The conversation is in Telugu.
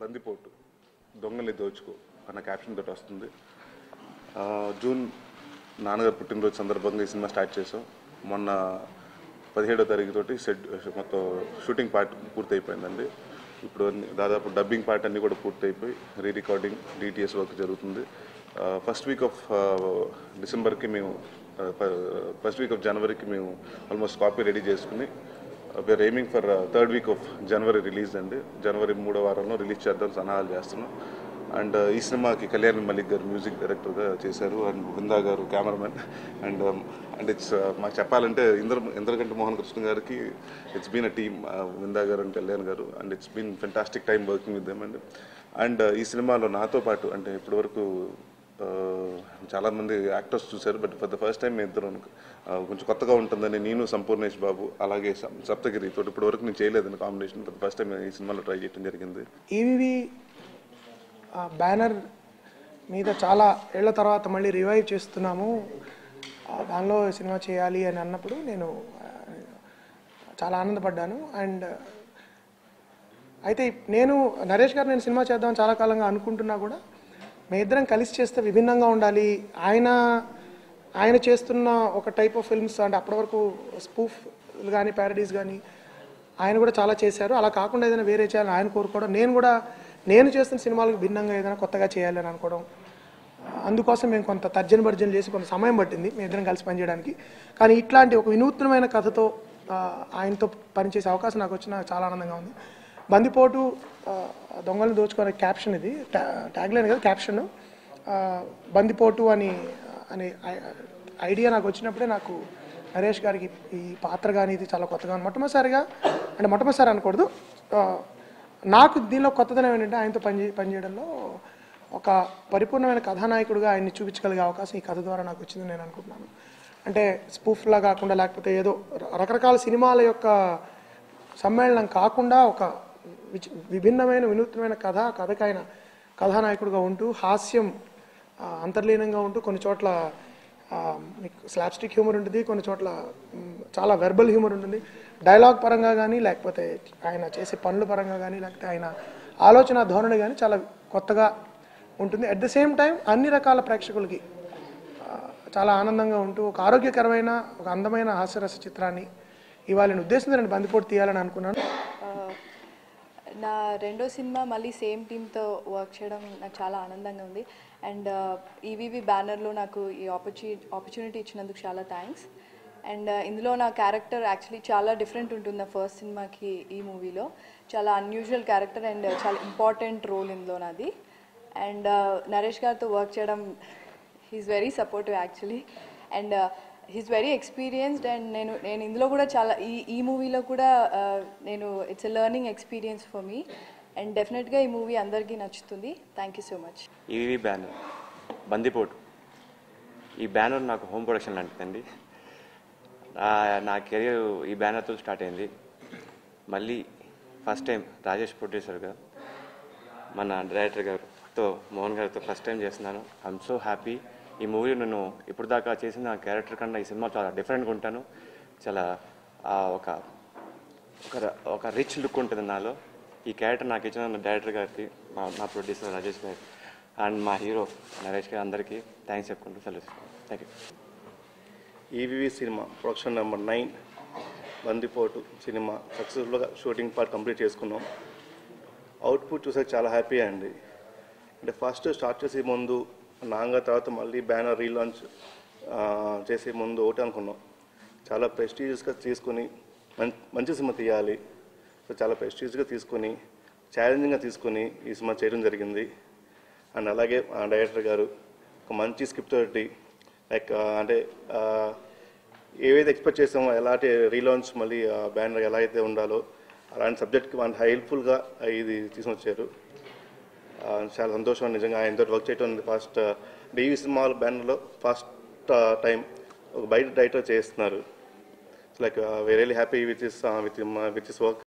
బందిపోటు దొంగల్ని దోచుకో అన్న క్యాప్షన్ తోటి వస్తుంది. జూన్ నాన్నగారు పుట్టినరోజు సందర్భంగా ఈ సినిమా స్టార్ట్ చేసాం. మొన్న 17వ తారీఖు తోటి మొత్తం షూటింగ్ పార్ట్ పూర్తయిపోయిందండి. ఇప్పుడు దాదాపు డబ్బింగ్ పార్ట్ అన్నీ కూడా పూర్తయిపోయి రీ రికార్డింగ్ డిటిఎస్ వర్క్ జరుగుతుంది. ఫస్ట్ వీక్ ఆఫ్ డిసెంబర్కి మేము ఫస్ట్ వీక్ ఆఫ్ జనవరికి మేము ఆల్మోస్ట్ కాపీ రెడీ చేసుకుని we're aiming for third week of January release అండి. జనవరి 3వ వారంలో రిలీజ్ చేద్దాం సన్నాహాలు చేస్తున్నాం. అండ్ ఈ సినిమాకి కళ్యాణ్ మలిక్ గారు మ్యూజిక్ డైరెక్టర్గా చేశారు. అండ్ బృందా గారు కెమెరామెన్. అండ్ ఇట్స్ మాకు చెప్పాలంటే ఇంద్రకంటి మోహన్ కృష్ణ గారికి it's been a team, Brinda గారు అండ్ కళ్యాణ్ గారు. And it's been fantastic time working with them. And ఈ సినిమాలో నాతో పాటు అంటే ఇప్పటివరకు చాలామంది యాక్టర్స్ చూశారు, but for the first time మేము ఇద్దరు కొంచెం కొత్తగా ఉంటుందని నేను సంపూర్ణేష్ బాబు అలాగే సప్తగిరి తోటి ఇప్పటివరకు నేను చేయలేదని combination for the first time ఈ సినిమాలో ట్రై చేయడం జరిగింది. ఈవీవి బ్యానర్ మీద చాలా ఏళ్ల తర్వాత మళ్ళీ రివైవ్ చేస్తున్నాము, దానిలో సినిమా చేయాలి అని అన్నప్పుడు నేను చాలా ఆనందపడ్డాను. అండ్ అయితే నేను నరేష్ గారు నేను సినిమా చేద్దామని చాలా కాలంగా అనుకుంటున్నా కూడా మీ ఇద్దరం కలిసి చేస్తే విభిన్నంగా ఉండాలి. ఆయన చేస్తున్న ఒక టైప్ ఆఫ్ ఫిల్మ్స్ అంటే అప్పటి వరకు స్పూఫ్ కానీ ప్యారడీస్ కానీ ఆయన కూడా చాలా చేశారు. అలా కాకుండా ఏదైనా వేరే చేయాలని ఆయన కోరుకోవడం, నేను చేస్తున్న సినిమాలకు భిన్నంగా ఏదైనా కొత్తగా చేయాలని అనుకోవడం, అందుకోసం మేము కొంత తర్జన భర్జన చేసి కొంత సమయం పట్టింది మీ ఇద్దరం కలిసి పనిచేయడానికి. కానీ ఇట్లాంటి ఒక వినూత్నమైన కథతో ఆయనతో పనిచేసే అవకాశం నాకు వచ్చిన చాలా ఆనందంగా ఉంది. బందిపోటు దొంగలను దోచుకునే క్యాప్షన్, ఇది ట్యాగ్లైన్ కదా క్యాప్షన్. బందిపోటు అని ఐడియా నాకు వచ్చినప్పుడే నాకు నరేష్ గారికి ఈ పాత్ర కానీ ఇది చాలా కొత్తగా మొట్టమొదటిసారి అనకూడదు, నాకు దీనిలో కొత్తదనం ఏంటంటే ఆయనతో పనిచేయడంలో ఒక పరిపూర్ణమైన కథానాయకుడిగా ఆయన్ని చూపించగలిగే అవకాశం ఈ కథ ద్వారా నాకు వచ్చిందని నేను అనుకుంటున్నాను. అంటే స్పూఫ్లా కాకుండా లేకపోతే ఏదో రకరకాల సినిమాల యొక్క సమ్మేళనం కాకుండా ఒక విభిన్నమైన వినూత్నమైన కథకైన కథానాయకుడిగా ఉంటూ హాస్యం అంతర్లీనంగా ఉంటూ కొన్ని చోట్ల మీకు స్లాప్స్టిక్ హ్యూమర్ ఉంటుంది, కొన్ని చోట్ల చాలా వెర్బల్ హ్యూమర్ ఉంటుంది. డైలాగ్ పరంగా కానీ లేకపోతే ఆయన చేసే పనుల పరంగా కానీ లేకపోతే ఆయన ఆలోచన ధోరణి కానీ చాలా కొత్తగా ఉంటుంది. అట్ ద సేమ్ టైం అన్ని రకాల ప్రేక్షకులకి చాలా ఆనందంగా ఉంటూ ఒక ఆరోగ్యకరమైన ఒక అందమైన హాస్యరస చిత్రాన్ని ఇవాళ ఉద్దేశంతో నేను బందిపోటు తీయాలని అనుకున్నాను. నా రెండో సినిమా మళ్ళీ సేమ్ టీమ్తో వర్క్ చేయడం నాకు చాలా ఆనందంగా ఉంది. అండ్ ఈవీవి బ్యానర్లో నాకు ఈ ఆపర్చునిటీ ఇచ్చినందుకు చాలా థ్యాంక్స్. అండ్ ఇందులో నా క్యారెక్టర్ యాక్చువల్లీ చాలా డిఫరెంట్ ఉంటుంది నా ఫస్ట్ సినిమాకి. ఈ మూవీలో చాలా అన్యూజువల్ క్యారెక్టర్ అండ్ చాలా ఇంపార్టెంట్ రోల్ ఇందులో నాది. అండ్ నరేష్ గారితో వర్క్ చేయడం he's very supportive actually. And he's very experienced. And నేను ఇందులో కూడా చాలా ఈ మూవీలో కూడా నేను it's a learning experience for me. And డెఫినెట్గా ఈ మూవీ అందరికీ నచ్చుతుంది. Thank you so much. EVV banner Bandipotu ఈ బ్యానర్ నాకు హోమ్ ప్రొడక్షన్ లాంటిదండి. నా కెరీర్ ఈ బ్యానర్తో స్టార్ట్ అయింది. మళ్ళీ ఫస్ట్ టైం రాజేష్ ప్రొడ్యూసర్గా మన డైరెక్టర్ గారితో మోహన్ గారితో ఫస్ట్ టైం చేస్తున్నాను. I'm so happy. ఈ మూవీ నేను ఇప్పుడు దాకా చేసిన క్యారెక్టర్ కన్నా ఈ సినిమా చాలా డిఫరెంట్గా ఉంటాను. చాలా ఒక రిచ్ లుక్ ఉంటుంది నాలో. ఈ క్యారెక్టర్ నాకు ఇచ్చిన డైరెక్టర్ గారికి, మా ప్రొడ్యూసర్ రాజేష్ గారికి అండ్ మా హీరో నరేష్ గారు అందరికీ థ్యాంక్స్ చెప్పుకుంటూ సెలవు. Thank you. EVV cinema production number 9 బందిపోటు సినిమా సక్సెస్ఫుల్గా షూటింగ్ పార్ట్ కంప్లీట్ చేసుకున్నాం. అవుట్పుట్ చూసాక చాలా హ్యాపీ అండి. అంటే ఫస్ట్ స్టార్ట్ చేసే ముందు నాంగా తర్వాత మళ్ళీ బ్యానర్ రీలాంచ్ చేసే ముందు ఒకటి అనుకున్నాం, చాలా ప్రెస్టీజియస్గా తీసుకొని మంచి సినిమా తీయాలి. సో చాలా ప్రెస్టీజియస్గా తీసుకొని ఛాలెంజింగ్గా తీసుకొని ఈ సినిమా చేయడం జరిగింది. అండ్ అలాగే డైరెక్టర్ గారు ఒక మంచి స్క్రిప్ట్ తోటి లైక్ అంటే ఏవైతే ఎక్స్పెక్ట్ చేసామో ఎలాంటి రీలాంచ్ మళ్ళీ బ్యానర్ ఎలా అయితే ఉండాలో అలాంటి సబ్జెక్ట్కి వాళ్ళు హెల్ప్ఫుల్గా ఇది తీసుకొని వచ్చారు. చాలా సంతోషం నిజంగా ఆయనతో వర్క్ చేయడం. ఫస్ట్ ఈవీవి సినిమా బ్యానర్లో ఫస్ట్ టైం ఒక బయట డైరెక్టర్ చేస్తున్నారు. Like very happy with this work.